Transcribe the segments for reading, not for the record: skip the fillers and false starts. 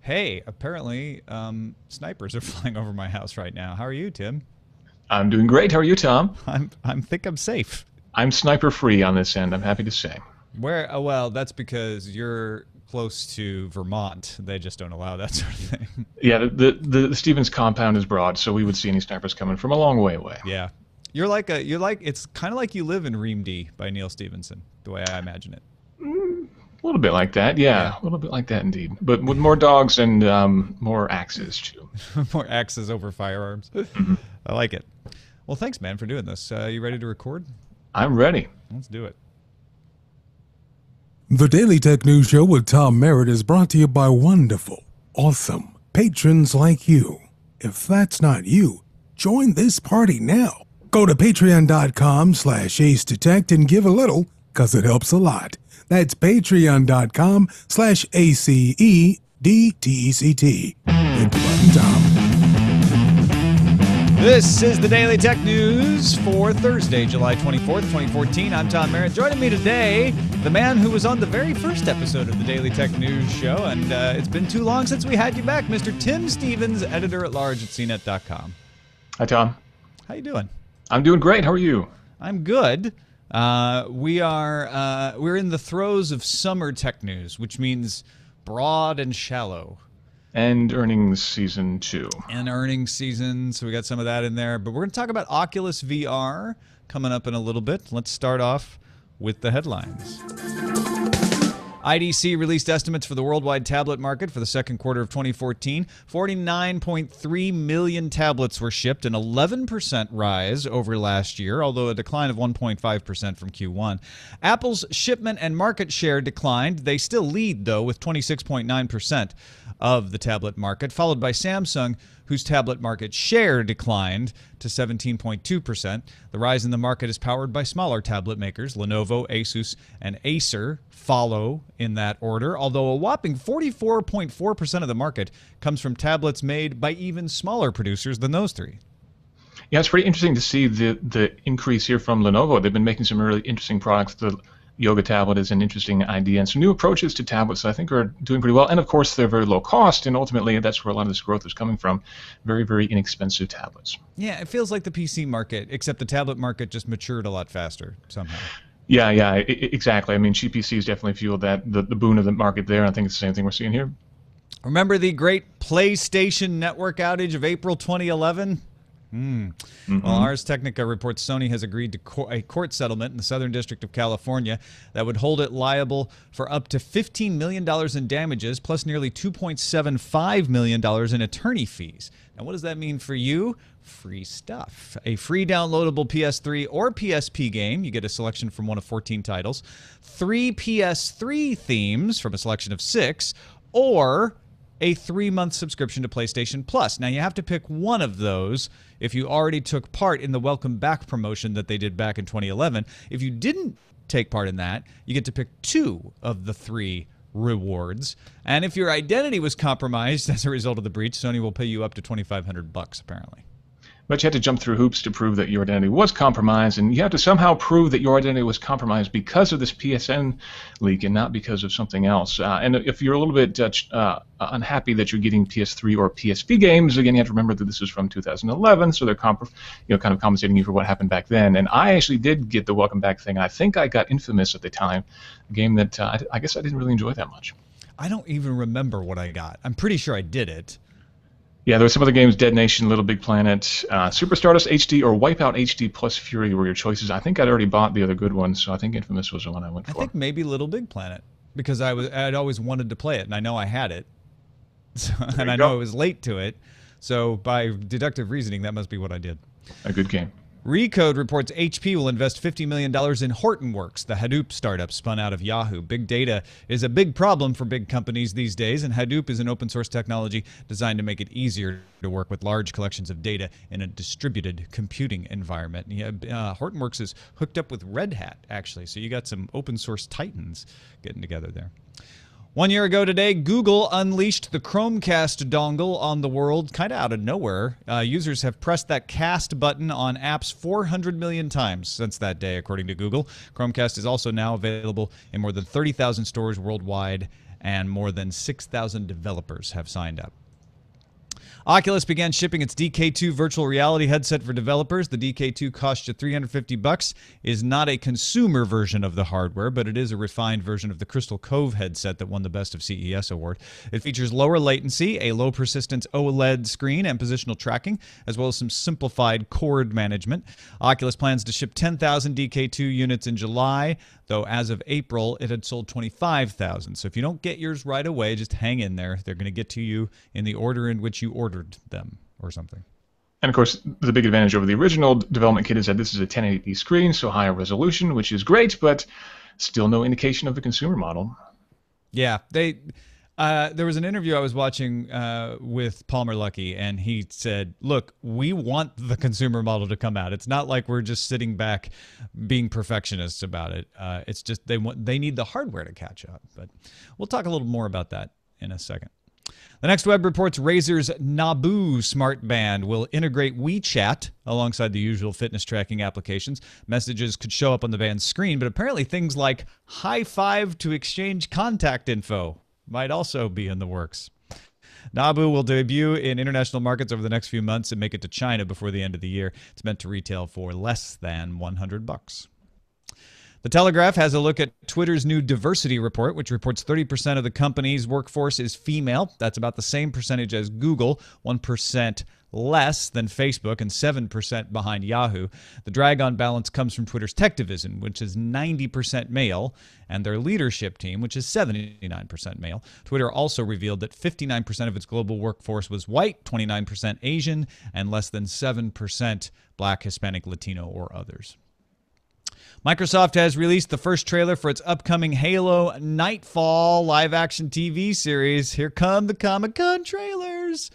Hey, apparently snipers are flying over my house right now. How are you, Tim? I'm doing great. How are you, Tom? I'm safe. I'm sniper free on this end, I'm happy to say. Where? Oh, well, that's because you're close to Vermont. They just don't allow that sort of thing. Yeah, the Stevens compound is broad, so we would see any snipers coming from a long way away. Yeah, it's kind of like you live in Ream D by Neil Stevenson, the way I imagine it. A little bit like that, yeah, Yeah, a little bit like that indeed. But with more dogs and more axes, too. more axes over firearms. Hmm. I like it. Well, thanks, man, for doing this. You ready to record? I'm ready. Let's do it. The Daily Tech News Show with Tom Merritt is brought to you by wonderful, awesome patrons like you. If that's not you, join this party now. Go to patreon.com/acedetect and give a little, cause it helps a lot. That's patreon.com/ACEDTECT. Hit the button, Tom. This is the Daily Tech News for Thursday, July 24th, 2014. I'm Tom Merritt. Joining me today, the man who was on the very first episode of the Daily Tech News show, and it's been too long since we had you back, Mr. Tim Stevens, editor-at-large at cnet.com. Hi, Tom. How you doing? I'm doing great. How are you? I'm good. We're in the throes of summer tech news, which means broad and shallow. And earnings season 2. And earnings season, so we got some of that in there. But we're going to talk about Oculus VR coming up in a little bit. Let's start off with the headlines. IDC released estimates for the worldwide tablet market for the second quarter of 2014. 49.3 million tablets were shipped, an 11% rise over last year, although a decline of 1.5% from Q1. Apple's shipment and market share declined. They still lead, though, with 26.9% of the tablet market, followed by Samsung, whose tablet market share declined to 17.2%. The rise in the market is powered by smaller tablet makers. Lenovo, Asus, and Acer follow in that order, although a whopping 44.4% of the market comes from tablets made by even smaller producers than those three. Yeah, it's pretty interesting to see the increase here from Lenovo. They've been making some really interesting products. The Yoga tablet is an interesting idea, and some new approaches to tablets I think are doing pretty well. And of course, they're very low cost, and ultimately that's where a lot of this growth is coming from. Very, very inexpensive tablets. Yeah, it feels like the PC market, except the tablet market just matured a lot faster somehow. Yeah, exactly. I mean, cheap PCs definitely fueled that the boon of the market there. I think it's the same thing we're seeing here. Remember the great PlayStation network outage of April 2011? Well, Ars Technica reports Sony has agreed to a court settlement in the Southern District of California that would hold it liable for up to $15 million in damages, plus nearly $2.75 million in attorney fees. Now, what does that mean for you? Free stuff. A free downloadable PS3 or PSP game. You get a selection from one of 14 titles. 3 PS3 themes from a selection of 6, or a 3-month subscription to PlayStation Plus. Now, you have to pick one of those if you already took part in the Welcome Back promotion that they did back in 2011. If you didn't take part in that, you get to pick 2 of the 3 rewards. And if your identity was compromised as a result of the breach, Sony will pay you up to $2,500 apparently. But you had to jump through hoops to prove that your identity was compromised, and you have to somehow prove that your identity was compromised because of this PSN leak and not because of something else. And if you're a little bit unhappy that you're getting PS3 or PSP games, again, you have to remember that this is from 2011, so they're kind of compensating you for what happened back then. And I actually did get the Welcome Back thing. I think I got Infamous at the time, a game that I guess I didn't really enjoy that much. I don't even remember what I got. I'm pretty sure I did it. Yeah, there were some other games, Dead Nation, Little Big Planet, Super Stardust HD, or Wipeout HD plus Fury were your choices. I think I'd already bought the other good ones, so I think Infamous was the one I went for. I think maybe Little Big Planet, because I'd always wanted to play it, and I know I had it, and I know I was late to it, so by deductive reasoning, that must be what I did. A good game. Recode reports HP will invest $50 million in Hortonworks, the Hadoop startup spun out of Yahoo. Big data is a big problem for big companies these days, and Hadoop is an open source technology designed to make it easier to work with large collections of data in a distributed computing environment. Hortonworks is hooked up with Red Hat, actually, so you got some open source titans getting together there. 1 year ago today, Google unleashed the Chromecast dongle on the world, kind of out of nowhere. Users have pressed that cast button on apps 400 million times since that day, according to Google. Chromecast is also now available in more than 30,000 stores worldwide and more than 6,000 developers have signed up. Oculus began shipping its DK2 virtual reality headset for developers. The DK2 costs you $350, is not a consumer version of the hardware, but it is a refined version of the Crystal Cove headset that won the Best of CES award. It features lower latency, a low persistence OLED screen, and positional tracking, as well as some simplified cord management. Oculus plans to ship 10,000 DK2 units in July, though as of April, it had sold 25,000. So if you don't get yours right away, just hang in there. They're going to get to you in the order in which you ordered them or something. And of course, the big advantage over the original development kit is that this is a 1080p screen, so higher resolution, which is great, but still no indication of the consumer model. Yeah, there was an interview I was watching with Palmer Luckey, and he said, look, we want the consumer model to come out. It's not like we're just sitting back being perfectionists about it. It's just they need the hardware to catch up. But we'll talk a little more about that in a second. The next web reports Razer's Naboo smart band will integrate WeChat alongside the usual fitness tracking applications. Messages could show up on the band's screen, but apparently things like high five to exchange contact info might also be in the works. Naboo will debut in international markets over the next few months and make it to China before the end of the year. It's meant to retail for less than $100. The Telegraph has a look at Twitter's new diversity report, which reports 30% of the company's workforce is female. That's about the same percentage as Google, 1% less than Facebook, and 7% behind Yahoo. The drag on balance comes from Twitter's tech division, which is 90% male, and their leadership team, which is 79% male. Twitter also revealed that 59% of its global workforce was white, 29% Asian, and less than 7% Black, Hispanic, Latino, or others. Microsoft has released the first trailer for its upcoming Halo Nightfall live-action TV series. Here come the Comic-Con trailers.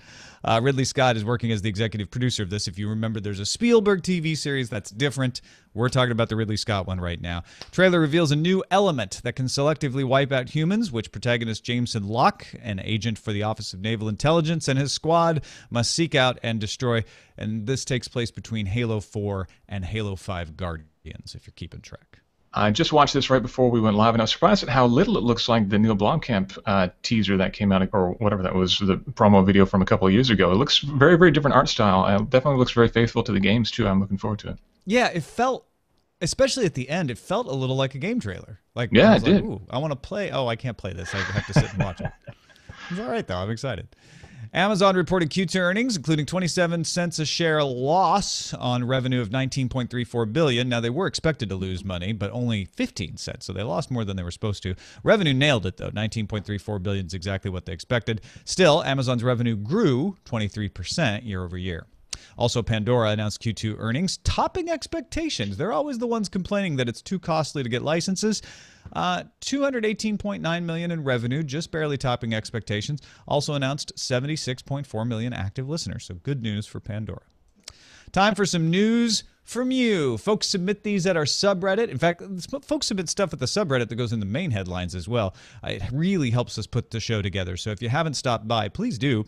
Ridley Scott is working as the executive producer of this. If you remember, there's a Spielberg TV series that's different. We're talking about the Ridley Scott one right now. Trailer reveals a new element that can selectively wipe out humans, which protagonist Jameson Locke, an agent for the Office of Naval Intelligence, and his squad must seek out and destroy. And this takes place between Halo 4 and Halo 5 Guardians, if you're keeping track. I just watched this right before we went live, and I was surprised at how little it looks like the Neil Blomkamp teaser that came out, or whatever that was, the promo video from a couple of years ago. It looks very, very different art style. It definitely looks very faithful to the games, too. I'm looking forward to it. Yeah, it felt, especially at the end, it felt a little like a game trailer. Like, yeah, it did. Like, ooh, I want to play. Oh, I can't play this. I have to sit and watch it. It's all right, though. I'm excited. Amazon reported Q2 earnings, including 27 cents a share loss on revenue of $19.34 billion. Now, they were expected to lose money, but only 15 cents, so they lost more than they were supposed to. Revenue nailed it, though. $19.34 billion is exactly what they expected. Still, Amazon's revenue grew 23% year over year. Also, Pandora announced Q2 earnings, topping expectations. They're always the ones complaining that it's too costly to get licenses. $218.9 million in revenue, just barely topping expectations. Also announced 76.4 million active listeners, so good news for Pandora. Time for some news from you. Folks submit these at our subreddit. In fact, folks submit stuff at the subreddit that goes in the main headlines as well. It really helps us put the show together, so if you haven't stopped by, please do.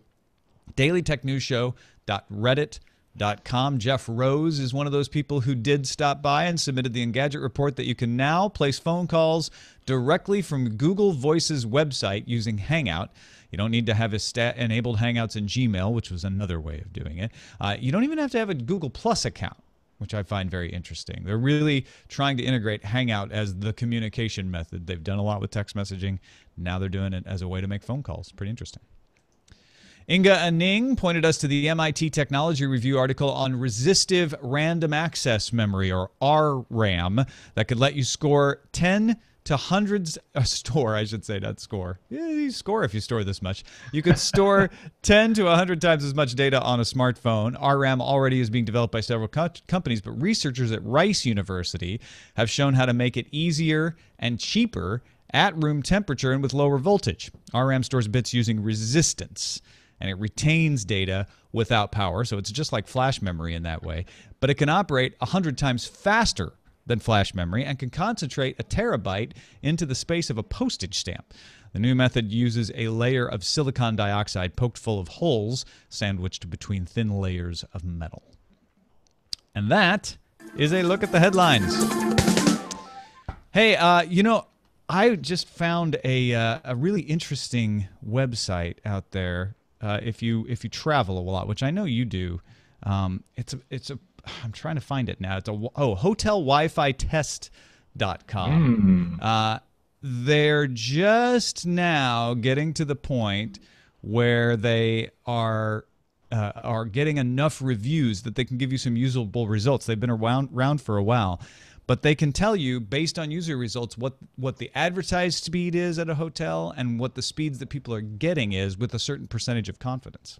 dailytechnewsshow.reddit.com. Jeff Rose is one of those people who did stop by and submitted the Engadget report that you can now place phone calls directly from Google Voice's website using Hangout. You don't need to have enabled Hangouts in Gmail, which was another way of doing it. You don't even have to have a Google Plus account, which I find very interesting. They're really trying to integrate Hangout as the communication method. They've done a lot with text messaging. Now they're doing it as a way to make phone calls. Pretty interesting. Inga Aning pointed us to the MIT Technology Review article on resistive random access memory, or RRAM, that could let you score 10 to hundreds, store, I should say, not score. Yeah, you score if you store this much. You could store 10 to 100 times as much data on a smartphone. RRAM already is being developed by several companies, but researchers at Rice University have shown how to make it easier and cheaper at room temperature and with lower voltage. RRAM stores bits using resistance, and it retains data without power, so it's just like flash memory in that way. But it can operate 100 times faster than flash memory and can concentrate a terabyte into the space of a postage stamp. The new method uses a layer of silicon dioxide poked full of holes sandwiched between thin layers of metal. And that is a look at the headlines. Hey, you know, I just found a really interesting website out there. If you travel a lot, which I know you do, it's a I'm trying to find it now. It's hotelwifitest.com. They're just now getting to the point where they are getting enough reviews that they can give you some usable results. They've been around for a while, but they can tell you based on user results what the advertised speed is at a hotel and what the speeds that people are getting is with a certain percentage of confidence.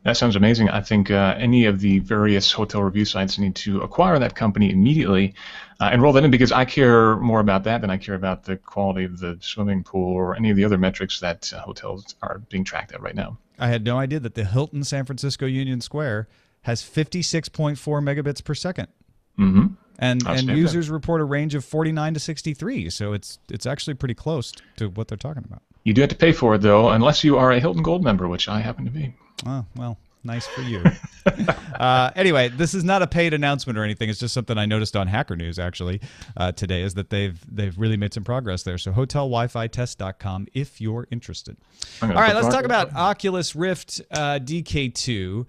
That sounds amazing. I think any of the various hotel review sites need to acquire that company immediately and roll that in, because I care more about that than I care about the quality of the swimming pool or any of the other metrics that hotels are being tracked at right now. I had no idea that the Hilton San Francisco Union Square has 56.4 megabits per second. Mm-hmm. And users report a range of 49 to 63, so it's actually pretty close to what they're talking about. You do have to pay for it, though, unless you are a Hilton Gold member, which I happen to be. Oh, well, nice for you. Anyway, this is not a paid announcement or anything. It's just something I noticed on Hacker News, actually, today, is that they've really made some progress there. So hotelwifitest.com if you're interested. All right, let's talk about Oculus Rift DK2.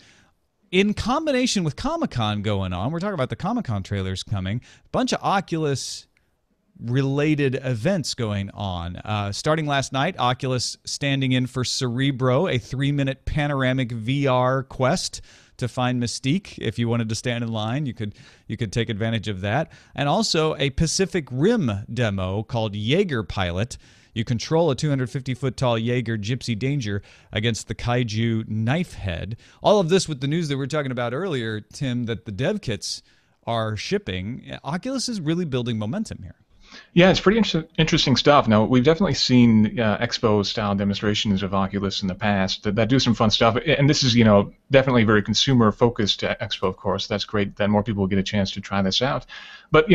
In combination with Comic-Con going on, we're talking about the Comic-Con trailers coming, a bunch of Oculus-related events going on. Starting last night, Oculus standing in for Cerebro, a 3-minute panoramic VR quest to find Mystique. If you wanted to stand in line, you could take advantage of that. And also a Pacific Rim demo called Jaeger Pilot. You control a 250-foot-tall Jaeger Gypsy Danger against the Kaiju Knife Head. All of this with the news that we were talking about earlier, Tim, that the dev kits are shipping. Oculus is really building momentum here. Yeah, it's pretty interesting stuff. Now, we've definitely seen expo-style demonstrations of Oculus in the past that do some fun stuff. And this is, definitely very consumer-focused expo, of course. That's great that more people will get a chance to try this out. But,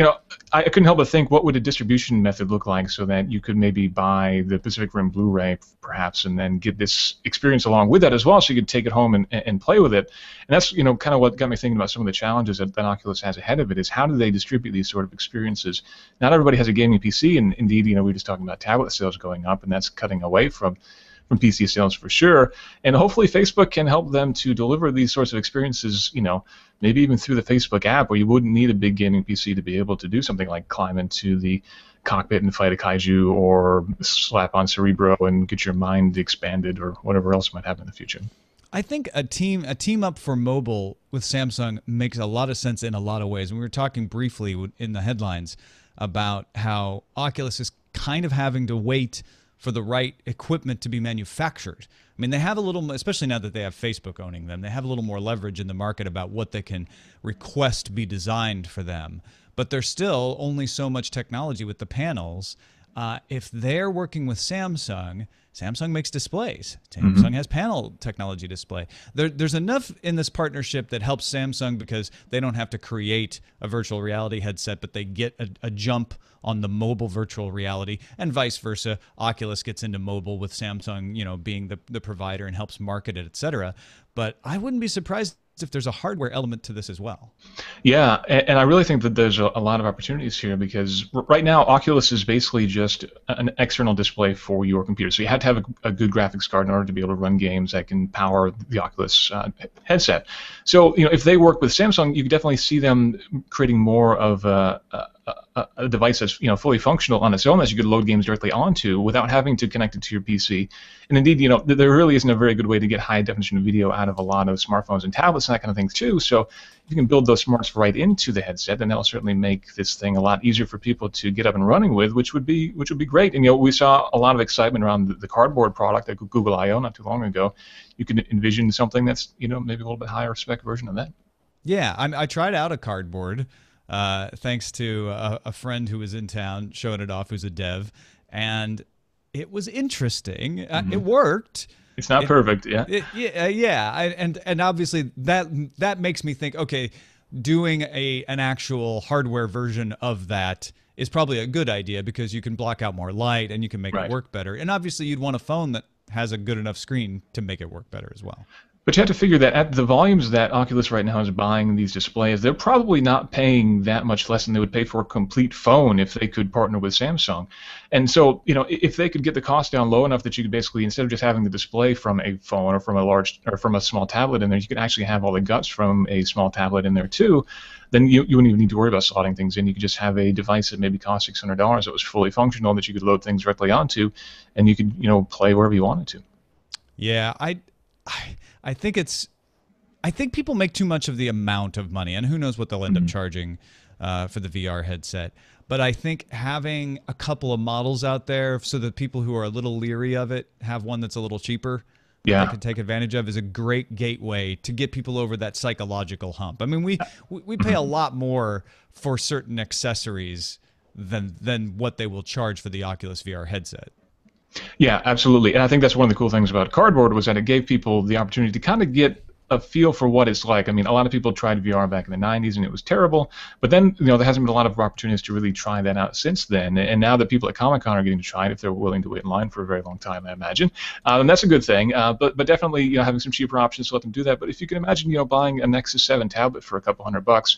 I couldn't help but think, what would a distribution method look like so that you could maybe buy the Pacific Rim Blu-ray, perhaps, and then get this experience along with that as well, so you could take it home and play with it. And that's, kind of what got me thinking about some of the challenges that Oculus has ahead of it, is how do they distribute these sort of experiences? Not everybody has a gaming PC, and indeed, we were just talking about tablet sales going up, and that's cutting away from PC sales for sure. And hopefully Facebook can help them to deliver these sorts of experiences, maybe even through the Facebook app, where you wouldn't need a big gaming PC to be able to do something like climb into the cockpit and fight a kaiju, or slap on Cerebro and get your mind expanded, or whatever else might happen in the future. I think a team up for mobile with Samsung makes a lot of sense in a lot of ways. We were talking briefly in the headlines about how Oculus is kind of having to wait for the right equipment to be manufactured. I mean, they have a little, especially now that they have Facebook owning them, they have a little more leverage in the market about what they can request be designed for them. But there's still only so much technology with the panels. If they're working with Samsung, Samsung makes displays. Samsung has panel technology display. There's enough in this partnership that helps Samsung, because they don't have to create a virtual reality headset, but they get a jump on the mobile virtual reality, and vice versa. Oculus gets into mobile with Samsung, being the provider and helps market it, etc. But I wouldn't be surprised if there's a hardware element to this as well. Yeah, and I really think that there's a lot of opportunities here, because right now Oculus is basically just an external display for your computer. So you have to have a good graphics card in order to be able to run games that can power the Oculus headset. So if they work with Samsung, you can definitely see them creating more of a device that's fully functional on its own, that you could load games directly onto without having to connect it to your PC. And indeed, there really isn't a very good way to get high definition video out of a lot of smartphones and tablets and that kind of thing too. So if you can build those smarts right into the headset, then that'll certainly make this thing a lot easier for people to get up and running with, which would be great. And we saw a lot of excitement around the cardboard product at Google I/O not too long ago. You can envision something that's maybe a little bit higher spec version of that. Yeah, I tried out a cardboard. Thanks to a friend who was in town showing it off, who's a dev, and it was interesting. It worked. It's not perfect, yeah. And obviously that makes me think, okay, doing an actual hardware version of that is probably a good idea, because you can block out more light and you can make it work better. And obviously you'd want a phone that has a good enough screen to make it work better as well. But you have to figure that at the volumes that Oculus right now is buying these displays, they're probably not paying that much less than they would pay for a complete phone if they could partner with Samsung. And so, if they could get the cost down low enough that you could basically, instead of just having the display from a phone or from a small tablet in there, you could actually have all the guts from a small tablet in there too, then you wouldn't even need to worry about slotting things in. You could just have a device that maybe cost $600 that was fully functional that you could load things directly onto, and you could, play wherever you wanted to. Yeah, I think people make too much of the amount of money, and who knows what they'll end up charging for the VR headset. But I think having a couple of models out there so that people who are a little leery of it have one that's a little cheaper that they can take advantage of is a great gateway to get people over that psychological hump. I mean, we pay a lot more for certain accessories than what they will charge for the Oculus VR headset. Yeah, absolutely. And I think that's one of the cool things about Cardboard was that it gave people the opportunity to kind of get a feel for what it's like. I mean, a lot of people tried VR back in the 90s and it was terrible, but then, there hasn't been a lot of opportunities to really try that out since then. And now that people at Comic-Con are getting to try it, if they're willing to wait in line for a very long time, I imagine, and that's a good thing. But definitely, having some cheaper options to let them do that. But if you can imagine, buying a Nexus 7 tablet for a couple $100,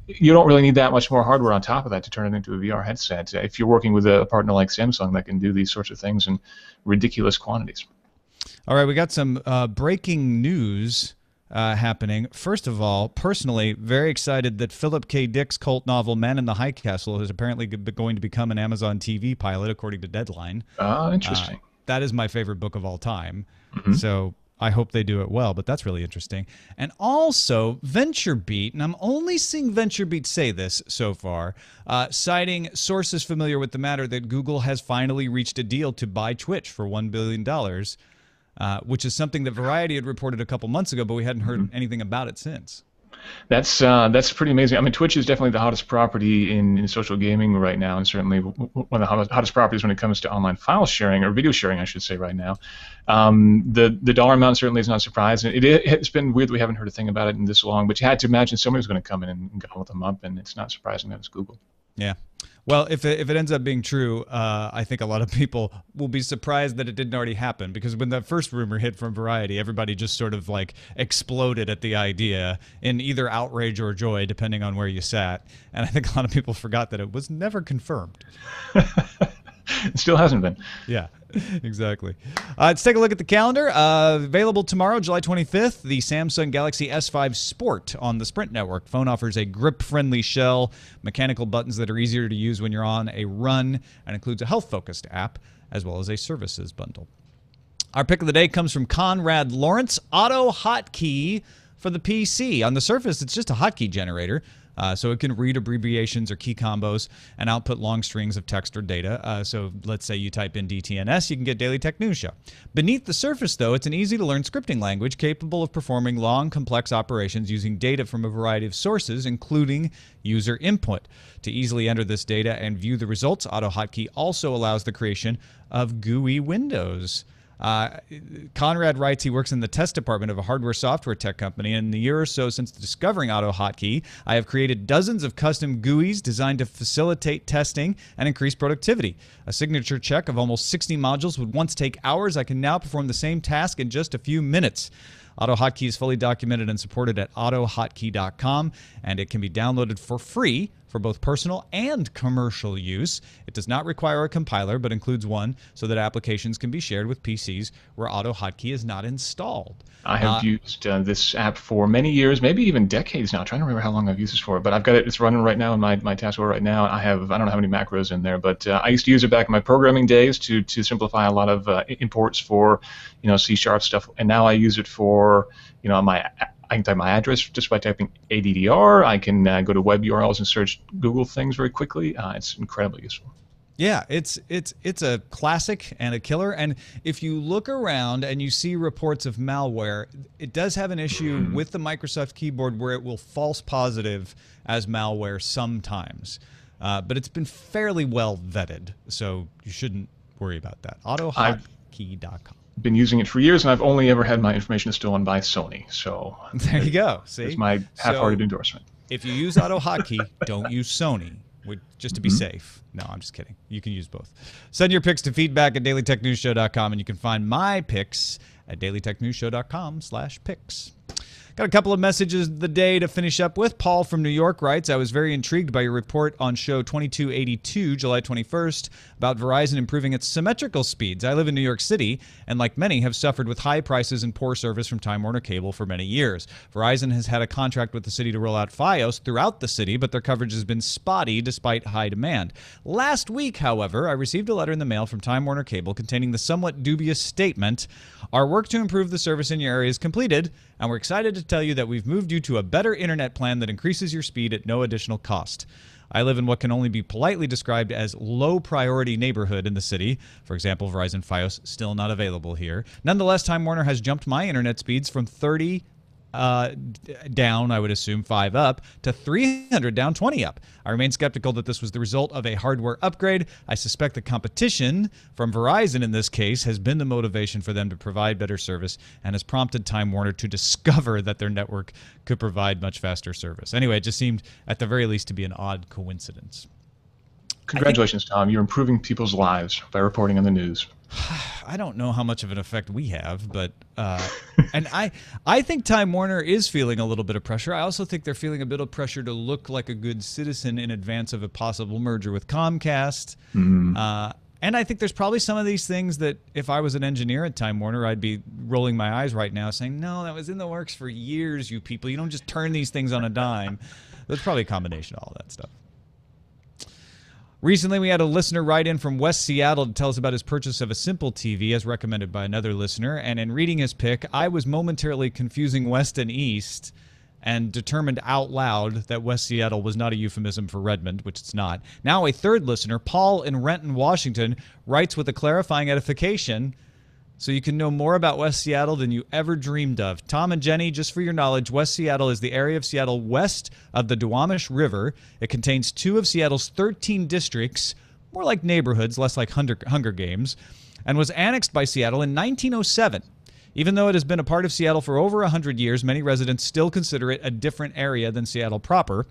you don't really need that much more hardware on top of that to turn it into a VR headset if you're working with a partner like Samsung that can do these sorts of things in ridiculous quantities. All right, we got some breaking news happening. First of all, personally, very excited that Philip K. Dick's cult novel Man in the High Castle is apparently going to become an Amazon TV pilot, according to Deadline. Interesting. That is my favorite book of all time. So I hope they do it well, but that's really interesting. And also, VentureBeat, and I'm only seeing VentureBeat say this so far, citing sources familiar with the matter that Google has finally reached a deal to buy Twitch for $1 billion, which is something that Variety had reported a couple months ago, but we hadn't heard anything about it since. That's pretty amazing. I mean, Twitch is definitely the hottest property in social gaming right now, and certainly one of the hottest properties when it comes to online file sharing, or video sharing, I should say, right now. The dollar amount certainly is not surprising. It's been weird that we haven't heard a thing about it in this long, but you had to imagine somebody was going to come in and gobble them up, and it's not surprising that it's Google. Yeah. Well, if it ends up being true, I think a lot of people will be surprised that it didn't already happen, because when that first rumor hit from Variety, everybody just sort of like exploded at the idea in either outrage or joy, depending on where you sat. And I think a lot of people forgot that it was never confirmed. It still hasn't been. Yeah, exactly. Let's take a look at the calendar. Available tomorrow, July 25th, the Samsung Galaxy S5 Sport on the Sprint network. Phone offers a grip-friendly shell, mechanical buttons that are easier to use when you're on a run, and includes a health-focused app, as well as a services bundle. Our pick of the day comes from Conrad Lawrence, Auto Hotkey for the PC. On the surface, it's just a hotkey generator. So it can read abbreviations or key combos and output long strings of text or data. So let's say you type in DTNS, you can get Daily Tech News Show. Beneath the surface, though, it's an easy-to-learn scripting language capable of performing long, complex operations using data from a variety of sources, including user input. To easily enter this data and view the results, AutoHotkey also allows the creation of GUI windows. Conrad writes he works in the test department of a hardware software tech company, and in the year or so since discovering AutoHotkey, I have created dozens of custom GUIs designed to facilitate testing and increase productivity. A signature check of almost 60 modules would once take hours. I can now perform the same task in just a few minutes. AutoHotkey is fully documented and supported at autohotkey.com, and it can be downloaded for free for both personal and commercial use. It does not require a compiler, but includes one so that applications can be shared with PCs where AutoHotkey is not installed. I have used this app for many years, maybe even decades now. I'm trying to remember how long I've used this for, but I've got it. It's running right now in my taskbar right now. I don't know how many macros in there, but I used to use it back in my programming days to simplify a lot of imports for C# stuff, and now I use it for I can type my address just by typing ADDR. I can go to web URLs and search Google things very quickly. It's incredibly useful. Yeah, it's a classic and a killer. And if you look around and you see reports of malware, it does have an issue with the Microsoft keyboard where it will false positive as malware sometimes. But it's been fairly well vetted, so you shouldn't worry about that. AutoHotkey.com. Been using it for years, and I've only ever had my information stolen by Sony. So there you go. See, it's my half-hearted endorsement. If you use AutoHotkey, don't use Sony. just to be safe. No, I'm just kidding. You can use both. Send your picks to feedback@dailytechnewsshow.com, and you can find my picks at dailytechnewsshow.com/picks. Got a couple of messages of the day to finish up with. Paul from New York writes, I was very intrigued by your report on show 2282, July 21st, about Verizon improving its symmetrical speeds. I live in New York City, and like many, have suffered with high prices and poor service from Time Warner Cable for many years. Verizon has had a contract with the city to roll out Fios throughout the city, but their coverage has been spotty despite high demand. Last week, however, I received a letter in the mail from Time Warner Cable containing the somewhat dubious statement, our work to improve the service in your area is completed, and we're excited to tell you that we've moved you to a better internet plan that increases your speed at no additional cost. I live in what can only be politely described as low-priority neighborhood in the city. For example, Verizon Fios still not available here. Nonetheless, Time Warner has jumped my internet speeds from 30 down, I would assume 5 up, to 300 down, 20 up. I remain skeptical that this was the result of a hardware upgrade. I suspect the competition from Verizon in this case has been the motivation for them to provide better service and has prompted Time Warner to discover that their network could provide much faster service. Anyway, it just seemed at the very least to be an odd coincidence. Congratulations, Tom. You're improving people's lives by reporting on the news. I don't know how much of an effect we have, but and I think Time Warner is feeling a little bit of pressure. I also think they're feeling a bit of pressure to look like a good citizen in advance of a possible merger with Comcast. And I think there's probably some of these things that if I was an engineer at Time Warner, I'd be rolling my eyes right now saying, no, that was in the works for years, you people. You don't just turn these things on a dime. There's probably a combination of all that stuff. Recently, we had a listener write in from West Seattle to tell us about his purchase of a simple TV as recommended by another listener. And in reading his pick, I was momentarily confusing West and East and determined out loud that West Seattle was not a euphemism for Redmond, which it's not. Now a third listener, Paul in Renton, Washington, writes with a clarifying edification so you can know more about West Seattle than you ever dreamed of. Tom and Jenny, just for your knowledge, West Seattle is the area of Seattle west of the Duwamish River. It contains 2 of Seattle's 13 districts, more like neighborhoods, less like Hunger Games, and was annexed by Seattle in 1907. Even though it has been a part of Seattle for over 100 years, many residents still consider it a different area than Seattle proper,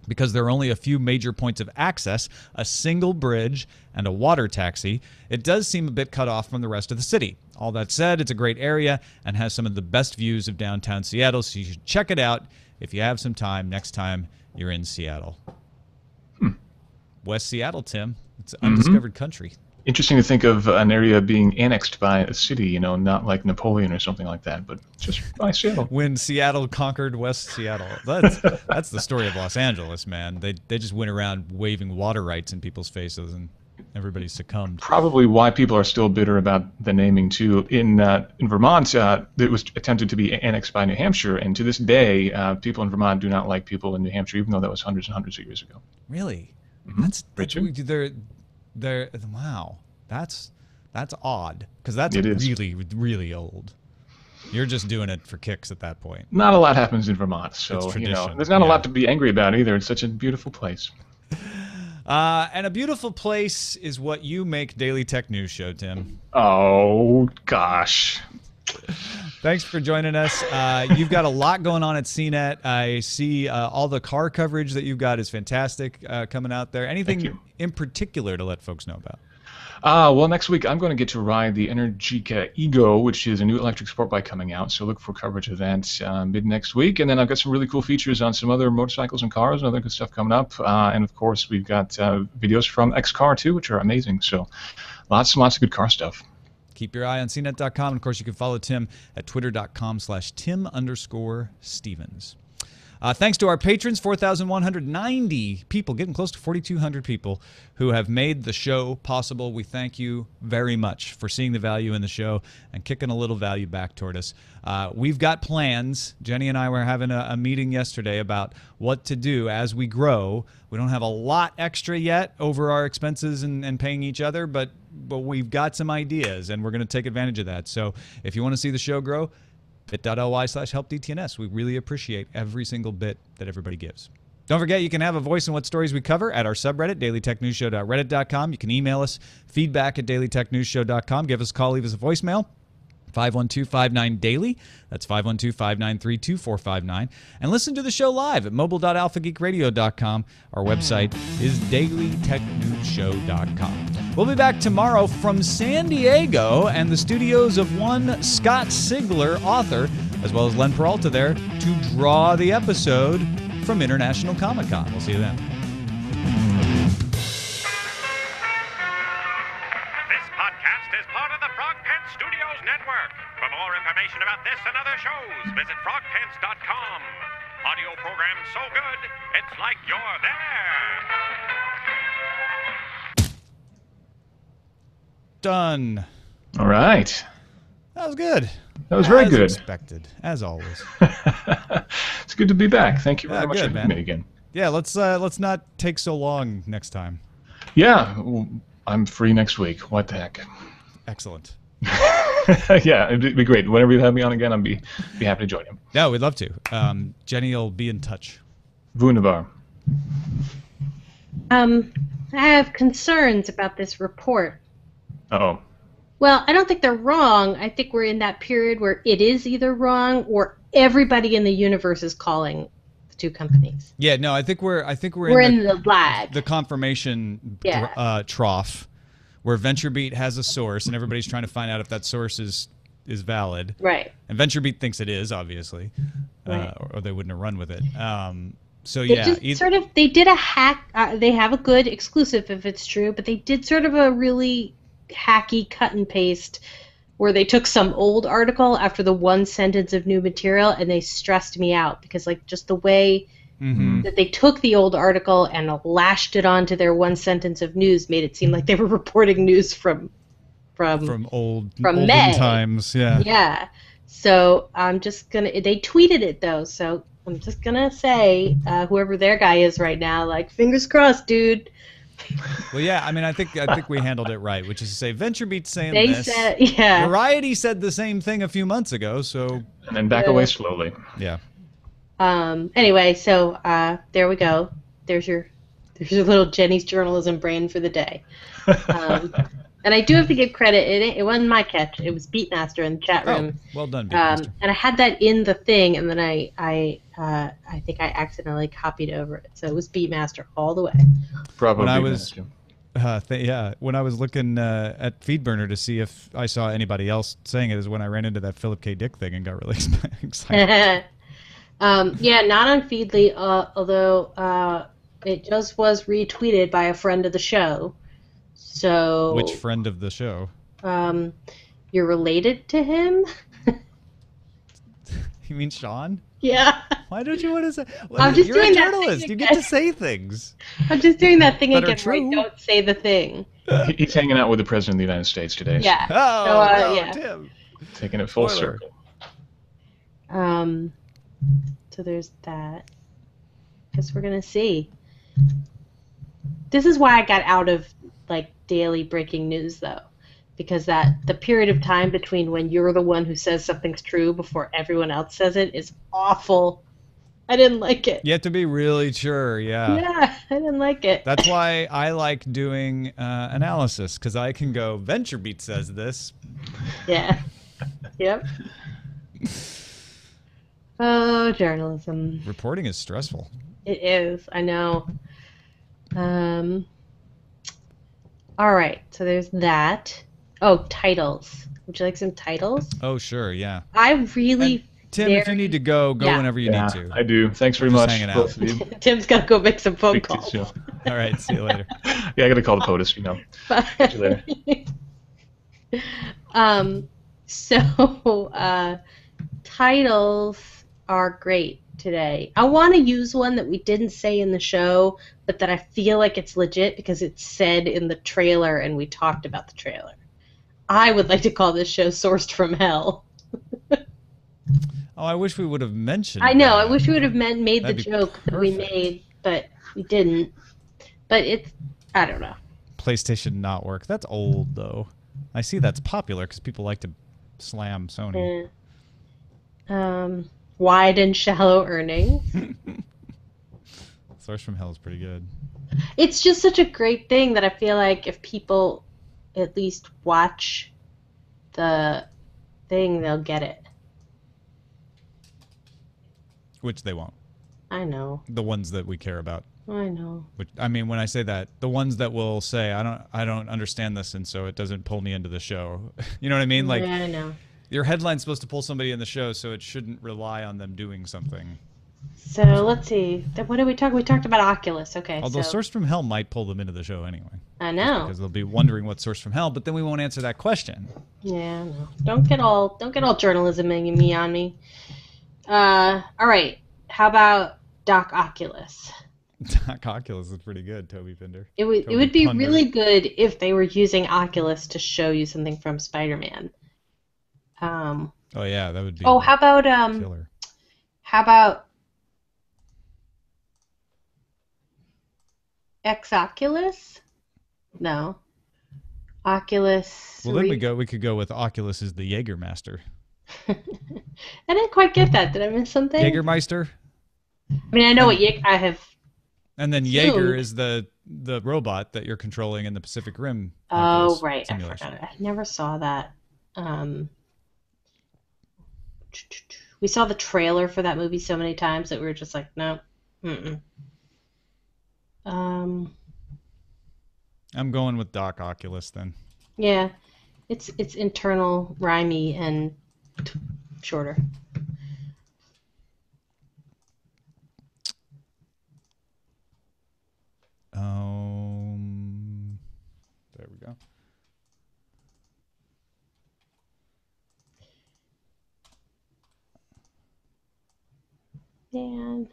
because there are only a few major points of access, a single bridge, and a water taxi. It does seem a bit cut off from the rest of the city. All that said, it's a great area and has some of the best views of downtown Seattle, so you should check it out if you have some time next time you're in Seattle. West Seattle, Tim. It's undiscovered country. Interesting to think of an area being annexed by a city, you know, not like Napoleon or something like that, but just by Seattle. When Seattle conquered West Seattle. That's the story of Los Angeles, man. They just went around waving water rights in people's faces and everybody succumbed. Probably why people are still bitter about the naming, too. In Vermont, it was attempted to be annexed by New Hampshire, and to this day, people in Vermont do not like people in New Hampshire, even though that was hundreds and hundreds of years ago. Really? Wow, that's odd, because that's really, really old. You're just doing it for kicks at that point. Not a lot happens in Vermont, so you know, there's not a lot to be angry about either. It's such a beautiful place. And a beautiful place is what you make Daily Tech News Show, Tim. Oh gosh. Thanks for joining us. You've got a lot going on at CNET. I see all the car coverage that you've got is fantastic coming out there. Anything in particular to let folks know about? Well, next week I'm going to get to ride the Energica Ego, which is a new electric sport bike coming out. So look for coverage of that mid next week. And then I've got some really cool features on some other motorcycles and cars and other good stuff coming up. And of course, we've got videos from XCar too, which are amazing. So lots and lots of good car stuff. Keep your eye on CNET.com. And of course, you can follow Tim at twitter.com/Tim_Stevens. Thanks to our patrons, 4,190 people, getting close to 4,200 people who have made the show possible. We thank you very much for seeing the value in the show and kicking a little value back toward us. We've got plans. Jenny and I were having a meeting yesterday about what to do as we grow. We don't have a lot extra yet over our expenses and paying each other, but we've got some ideas, and we're going to take advantage of that. So if you want to see the show grow, bit.ly/helpdtns. We really appreciate every single bit that everybody gives. Don't forget, you can have a voice in what stories we cover at our subreddit, dailytechnewsshow.reddit.com. You can email us, feedback@dailytechnewsshow.com. Give us a call, leave us a voicemail. 512-59-DAILY. That's 512-593-2459. And listen to the show live at mobile.alphageekradio.com. Our website is dailytechnewsshow.com. We'll be back tomorrow from San Diego and the studios of one Scott Sigler, author, as well as Len Peralta there, to draw the episode from International Comic-Con. We'll see you then. For more information about this and other shows, visit frogpants.com. Audio program so good, it's like you're there. Done. All right. That was good. That was very good. As expected, as always. It's good to be back. Thank you very much good, for having me again. Yeah, let's not take so long next time. Yeah, I'm free next week. What the heck? Excellent. Yeah, it'd be great. Whenever you have me on again, I'd be happy to join you. Yeah, we'd love to. Jenny will be in touch. Wunderbar. I have concerns about this report. Uh-oh. Well, I don't think they're wrong. I think we're in that period where it is either wrong or everybody in the universe is calling the two companies. Yeah, no, I think we're in the lag. The confirmation Yeah. trough, where VentureBeat has a source and everybody's trying to find out if that source is valid. Right. And VentureBeat thinks it is, obviously, Right. or they wouldn't have run with it. So They yeah, just they did a hack. They have a good exclusive if it's true, but they did sort of a really hacky cut and paste where they took some old article after the one sentence of new material and they stressed me out because like just the way that they took the old article and lashed it onto their one sentence of news made it seem like they were reporting news from olden May. times. Yeah. Yeah. So I'm just gonna. They tweeted it though, so I'm just gonna say whoever their guy is right now, like fingers crossed, dude. Well, yeah. I mean, I think we handled it right, which is to say, VentureBeat's saying They this. said, yeah. Variety said the same thing a few months ago. So And then back away slowly. yeah. Anyway, so there we go. There's your little Jenny's journalism brain for the day. And I do have to give credit. It wasn't my catch. It was Beatmaster in the chat room. Oh, well done, Beatmaster. And I had that in the thing, and then I think I accidentally copied over it. So it was Beatmaster all the way. Bravo, When I Beatmaster. was when I was looking at FeedBurner to see if I saw anybody else saying it, is when I ran into that Philip K. Dick thing and got really excited. Yeah, not on Feedly, although it just was retweeted by a friend of the show. So Which friend of the show? You're related to him? You mean Sean? Yeah. Why don't you want to say? I'm just You're doing a that journalist. thing You get again. to say things. I'm just doing that thing That are again where I true. don't say the thing. He's hanging out with the President of the United States today. Yeah. Oh, So, no, yeah. Tim. Taking it full Spoiler. circle. So there's that. Guess we're gonna see. This is why I got out of like daily breaking news though, because the period of time between when you're the one who says something's true before everyone else says it is awful. I didn't like it. You have to be really sure, Yeah, I didn't like it. That's why I like doing analysis, because I can go, VentureBeat says this. Yeah. Yep. Oh, journalism. Reporting is stressful. It is. I know. All right. So there's that. Oh, titles. Would you like some titles? Oh, sure, yeah. I really. Tim, if you need to go, Yeah. whenever you Yeah, need to. I do. Thanks very Just much, hanging out. both of you. Tim's got to go make some phone Speak to you calls. soon. All right, see you later. Yeah, I got to call the POTUS, you know. Catch you later. So titles are great today. I want to use one that we didn't say in the show, but that I feel like it's legit because it's said in the trailer and we talked about the trailer. I would like to call this show Sourced from Hell. Oh, I wish we would have mentioned I know. that. I wish we would have made the That'd be joke that we perfect. made, but we didn't. But it's, I don't know. PlayStation not work. That's old, though. I see that's popular because people like to slam Sony. Wide and shallow earnings. Source from Hell is pretty good. It's just such a great thing that I feel like if people at least watch the thing, they'll get it. Which they won't. I know. The ones that we care about. I know. Which, I mean, when I say that, the ones that will say, I don't understand this, and so it doesn't pull me into the show. You know what I mean? Like, Yeah, I know. Your headline's supposed to pull somebody in the show, so it shouldn't rely on them doing something. So let's see. What did we talk? We talked about Oculus. Okay. Although Source from Hell might pull them into the show anyway. I know. Because they'll be wondering what's Source from Hell, but then we won't answer that question. Yeah, no. Don't get all journalism-ing me on me. All right. How about Doc Oculus? Doc Oculus is pretty good, Toby Pinder. It would be really good if they were using Oculus to show you something from Spider-Man. Oh yeah, that would be. Oh, how about killer. How about Oculus? No. Oculus. Well, then we could go with Oculus is the Jägermaster. I didn't quite get that. Did I miss something? Jägermeister? I mean, I know what I have. And then Jaeger is the robot that you're controlling in the Pacific Rim. Oculus Right. simulation. I forgot it. I never saw that. We saw the trailer for that movie so many times that we were just like, no. Mm-mm. I'm going with Doc Oculus then. Yeah. It's internal, rhymey, and shorter. There we go. And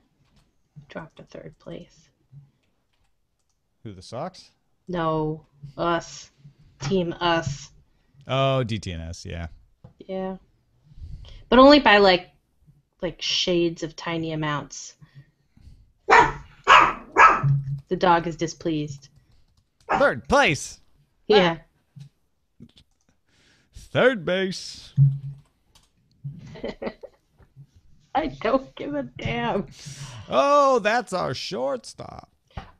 dropped to third place. Who, the Sox? No, us. Team us. Oh, DTNS, yeah. Yeah. But only by like shades of tiny amounts. The dog is displeased. Third place. Yeah. Third base. I don't give a damn. Oh, that's our shortstop.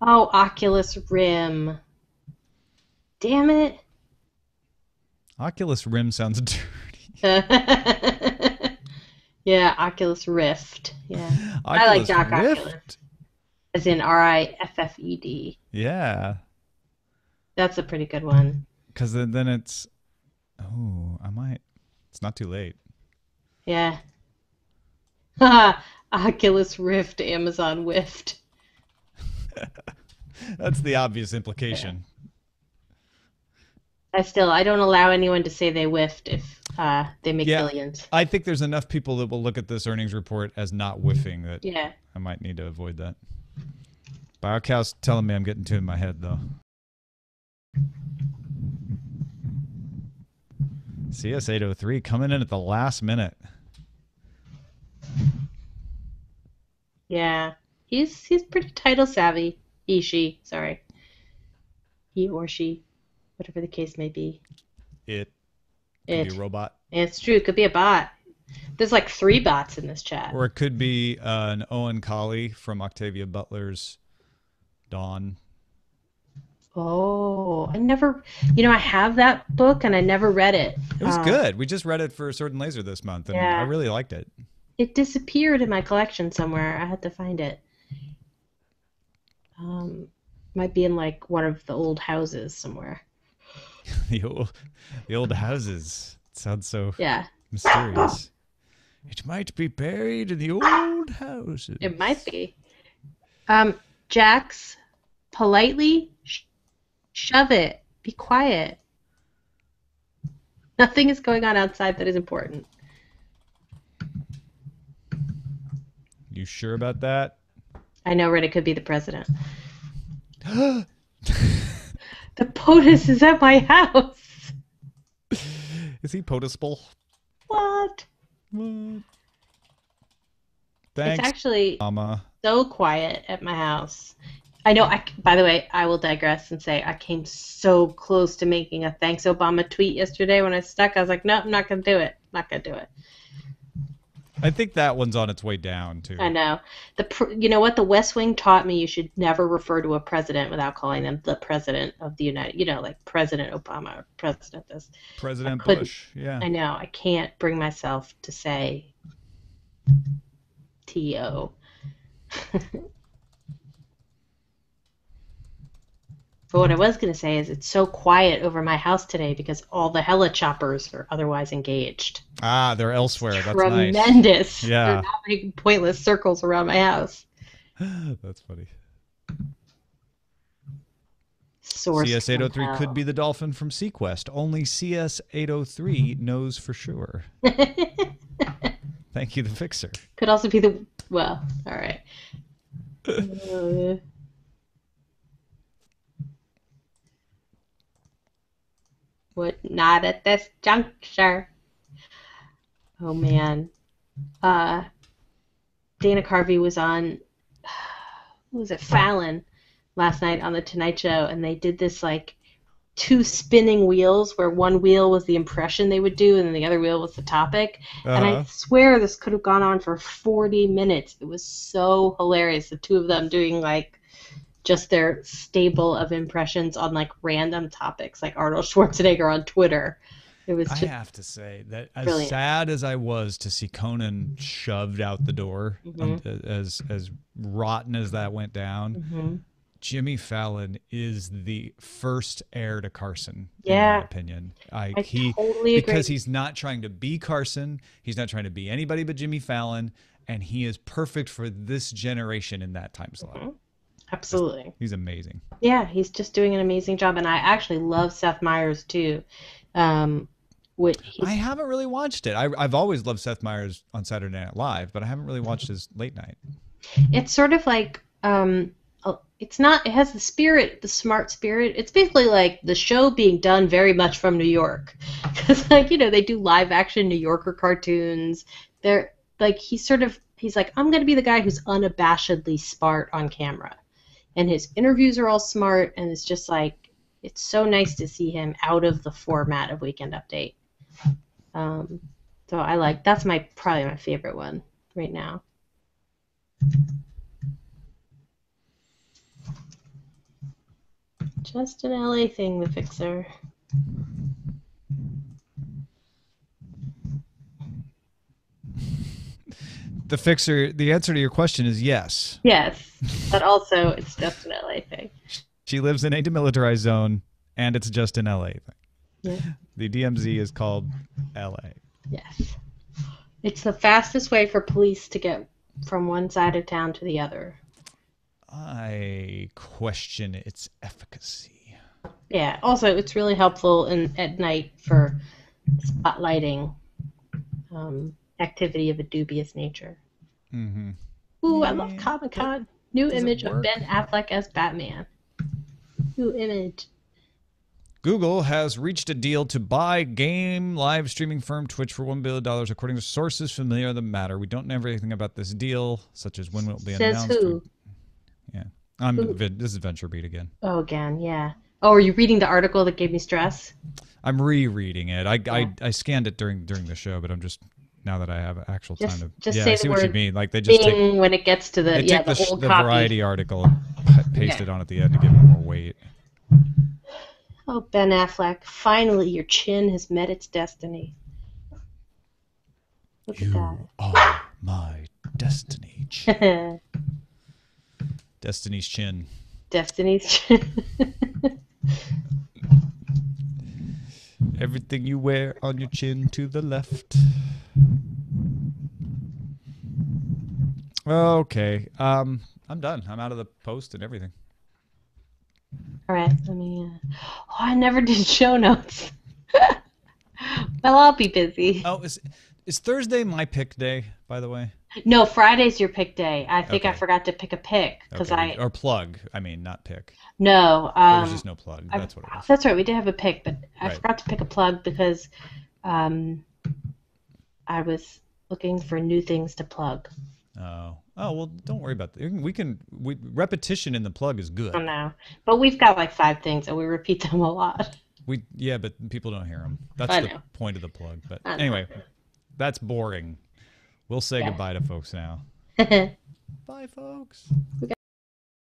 Oh, Oculus Rim. Damn it. Oculus Rim sounds dirty. Yeah, Oculus Rift. Yeah. Oculus I like Doc Rift? Oculus. As in Riffed. Yeah. That's a pretty good one. Because then it's... Oh, I might... It's not too late. Yeah. Oculus Rift, Amazon whiffed. That's the obvious implication. I don't allow anyone to say they whiffed if they make billions. I think there's enough people that will look at this earnings report as not whiffing that I might need to avoid that. BioCow's telling me I'm getting two in my head, though. CS803 coming in at the last minute. Yeah. He's pretty title savvy. She, sorry. He or she. Whatever the case may be. It could be a robot. It's true. It could be a bot. There's like 3 bots in this chat. Or it could be an Owen Colley from Octavia Butler's Dawn. Oh, I never... I have that book and I never read it. It was good. We just read it for Sword and Laser this month, and I really liked it. It disappeared in my collection somewhere. I had to find it. Might be in like one of the old houses somewhere. the old houses. It sounds so mysterious. It might be buried in the old houses. It might be. Jax, politely shove it. Be quiet. Nothing is going on outside that is important. You sure about that? I know, Reddit could be the president. The POTUS is at my house. Is he POTUSable? What? Thanks, it's actually Mama. So quiet at my house. I know. By the way, I will digress and say I came so close to making a thanks Obama tweet yesterday when I was stuck. I was like, no, I'm not going to do it. Not going to do it. I think that one's on its way down too. I know. You know what? The West Wing taught me you should never refer to a president without calling them the president of the United. Like President Obama, or President this. President Bush. Yeah. I know. I can't bring myself to say T.O. But what I was going to say is it's so quiet over my house today because all the helichoppers are otherwise engaged. Ah, they're elsewhere. That's tremendous. Nice. Yeah. They're not making pointless circles around my house. That's funny. Source CS803 could be the dolphin from Sequest. Only CS803 knows for sure. Thank you, the fixer. Could also be the... Well, all right. Would not at this juncture. Oh man. Dana Carvey was on, what was it, Fallon last night on the Tonight Show, and they did this like 2 spinning wheels where one wheel was the impression they would do and then the other wheel was the topic. And I swear this could have gone on for 40 minutes. It was so hilarious, the 2 of them doing like just their stable of impressions on like random topics, like Arnold Schwarzenegger on Twitter. It was just I have to say that as brilliant. Sad as I was to see Conan shoved out the door, as rotten as that went down, Jimmy Fallon is the first heir to Carson, in my opinion. I totally agree. Because he's not trying to be Carson, he's not trying to be anybody but Jimmy Fallon, and he is perfect for this generation in that time slot. Absolutely. He's amazing. Yeah, he's just doing an amazing job, and I actually love Seth Meyers too. I haven't really watched it. I've always loved Seth Meyers on Saturday Night Live, but I haven't really watched his late night. It's sort of like it's not. It has the spirit, the smart spirit. It's basically like the show being done very much from New York, because like they do live action New Yorker cartoons. They're like he's like, I'm gonna be the guy who's unabashedly smart on camera. And his interviews are all smart, and it's just like, it's so nice to see him out of the format of Weekend Update. So that's probably my favorite one right now. Just an LA thing, the fixer. The fixer, the answer to your question is yes. Yes, but also it's just an LA thing. She lives in a demilitarized zone, and it's just an LA thing. Yeah. The DMZ is called LA. Yes. It's the fastest way for police to get from one side of town to the other. I question its efficacy. Yeah, also it's really helpful at night for spotlighting activity of a dubious nature. Mm-hmm. Ooh, I love Comic-Con. New image of Ben Affleck as Batman. New image. Google has reached a deal to buy game live streaming firm Twitch for $1 billion, according to sources familiar with the matter. We don't know everything about this deal, such as when it will be announced. Says who? Yeah. This is VentureBeat again. Oh, again, yeah. Oh, are you reading the article that gave me stress? I'm rereading it. I scanned it during the show, but I'm just... Now that I have actual time to, just yeah, say I see the what you word mean. Like they just take when it gets to the old the copy. Variety article and paste it on at the end to give it more weight. Oh, Ben Affleck! Finally, your chin has met its destiny. Look at that. Are my destiny chin. Destiny's chin. Destiny's chin. Everything you wear on your chin to the left. Okay. I'm done. I'm out of the post and everything. All right. Let me. Oh, I never did show notes. Well, I'll be busy. Oh, is Thursday my pick day, by the way? No, Friday's your pick day. I think I Okay. forgot to pick a pick because or plug. I mean, not pick. No. There was just no plug. That's what it was. That's right. We did have a pick, but I Right. forgot to pick a plug because I was looking for new things to plug. Oh, well, don't worry about that. Repetition in the plug is good. I don't know. But we've got like 5 things and we repeat them a lot. Yeah, but people don't hear them. That's I the know. point of the plug. But I know. anyway, that's boring. We'll say Yeah. goodbye to folks now. We Bye, folks.